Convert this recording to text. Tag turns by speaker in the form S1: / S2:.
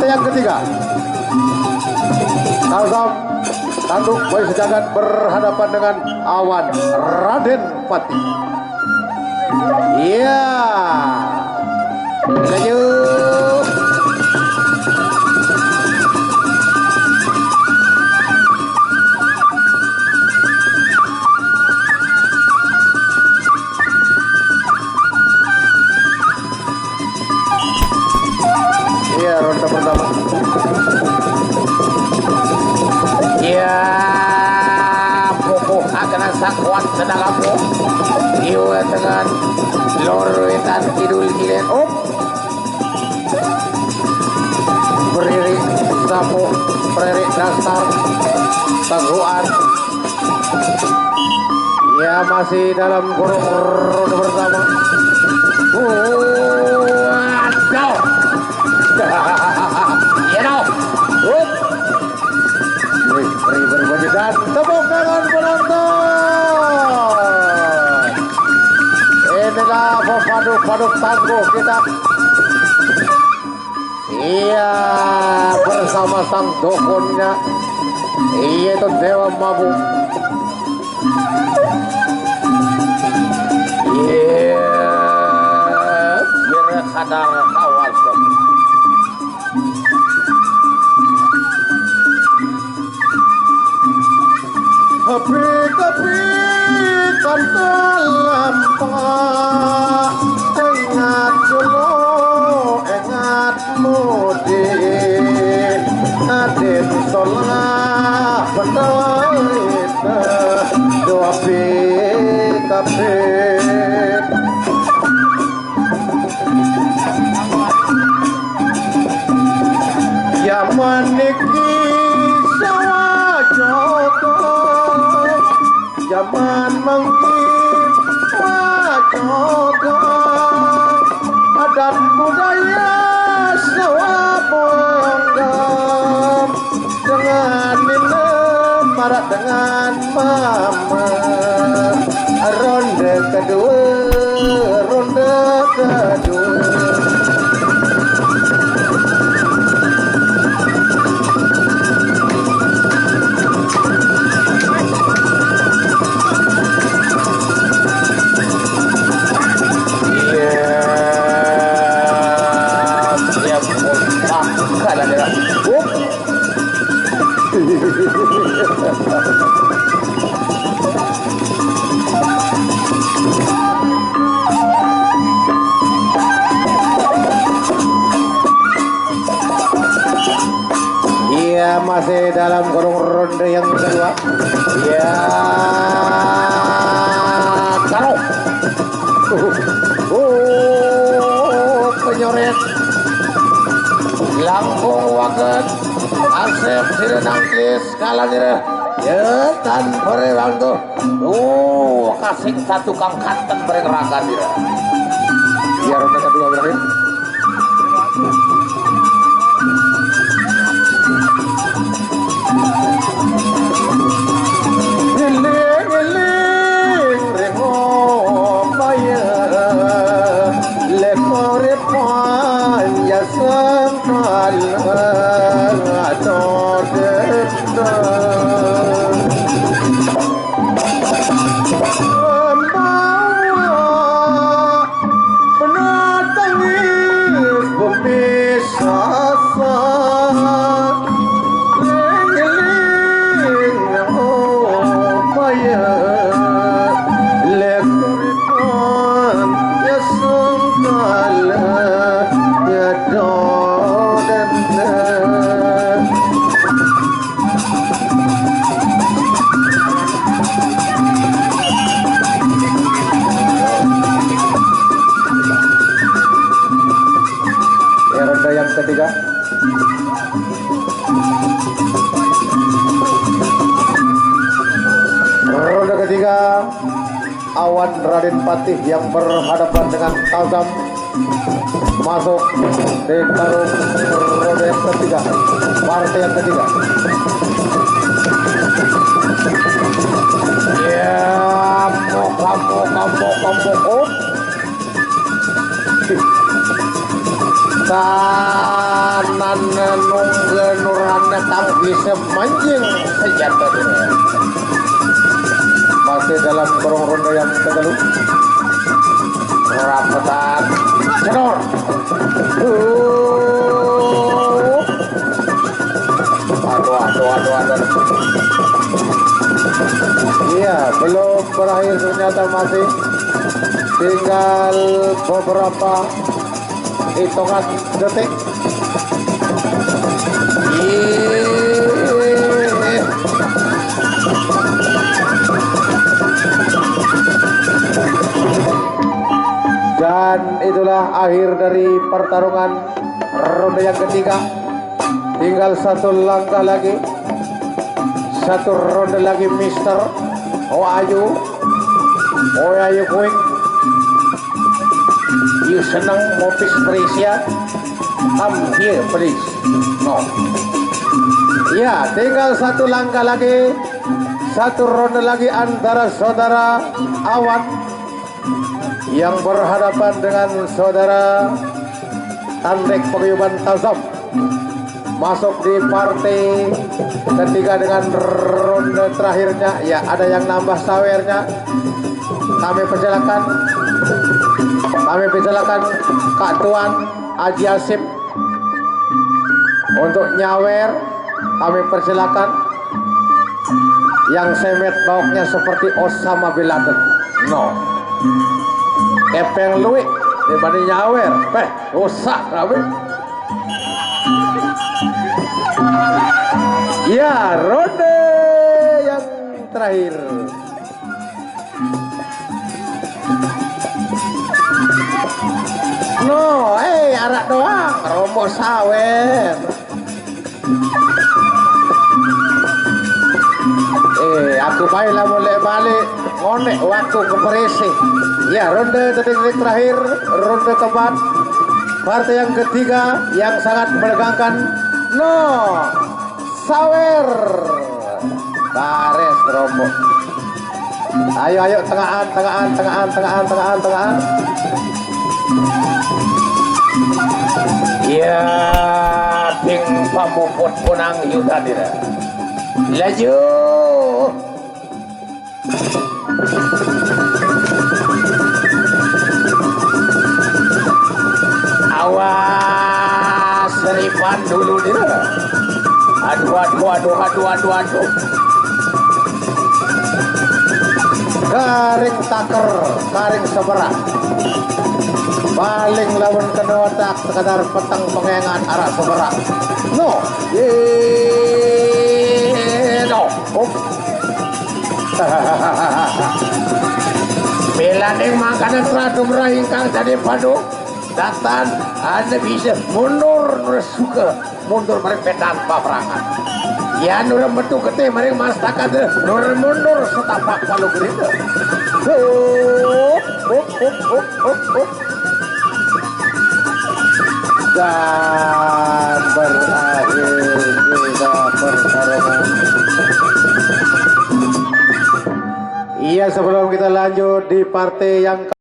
S1: yang ketiga. Kalsam tanduk bayi sejagat berhadapan dengan Awan Raden Pati. Iya. Lanjut. Iya, ronde pertama. Iya, pokok akan sakuat sedang aku. Iwa dengan lor wetan kidul kilen up. Berdiri sapu berdiri dasar teguhan. Ya masih dalam kurung ronde pertama. Waduh. Ya no. Beri dan tepuk tangan penonton. Inilah paduk tangguh kita. Iya, bersama sang dokonnya, yaitu Dewa Mabu. Iya, kira kadar kawas. Api kan terlampau, ingat dulu, ingat mudi, adik sholat berdoa doa kapi. Ya maniki sawa joko. Zaman mengkin wajogan adat budaya sawabonggam dengan minum marak dengan mama. Ronde kedua. Iya, masih dalam kurung ronde yang kedua. Ya, kalau penyoret langkung waket Asep Sirenangkis kalah dira ya tanpa rewang tuh kasih satu kang kanten bergerakan dira ya ronde kedua berakhir. Ketiga ronde ketiga Awan Raden Patih yang berhadapan dengan Kalsam masuk di tarung ronde yang ketiga, partai yang ketiga. Ya, moka. Sana pertarungan nunggu nurana kang bisa manjing senjata dia. Masih dalam kurung ronde yang kedua. Rapatan cedor. Aduh. Iya, belum berakhir ternyata masih tinggal beberapa hitungan detik. Dan itulah akhir dari pertarungan ronde yang ketiga. Tinggal satu langkah lagi, satu ronde lagi, Mister. How are you? How are you going? You senang mobil Malaysia? Come here please. No. Ya, tinggal satu langkah lagi, satu ronde lagi antara saudara Awan yang berhadapan dengan saudara Tandek Paguyuban Tazam. Masuk di partai ketiga dengan ronde terakhirnya. Ya, ada yang nambah sawernya. Kami persilakan Kak Tuan Haji Asip untuk nyawer. Kami persilakan. Yang semet bauknya seperti Osama bin Laden. No. Kepeng luwih dibanding nyawer. Rusak kami. Ya, ronde yang terakhir. No, arak doang, romo sawer. Aku baiklah mulai balik ngonek waktu keperisi. Ya, ronde detik-detik terakhir, ronde keempat. Partai yang ketiga yang sangat menegangkan. No, sawer. Bares romo. Ayo tengahan. Ya, ting pamuput punang yuda dira. Laju. Awas seripan dulu dira. Aduh. Garing taker, garing seberang. Paling lawan kena otak sekadar petang pengengan arah seberang. No. No. Bila ning makanan seradu merahingkang jadi padu. Datan Anda bisa mundur suka mundur mereka tanpa perangan. Ya nurem betul kete mereka mastakan nurem mundur setapak palu gerita. Dan berakhir juga pertarungan. Iya, sebelum kita lanjut di partai yang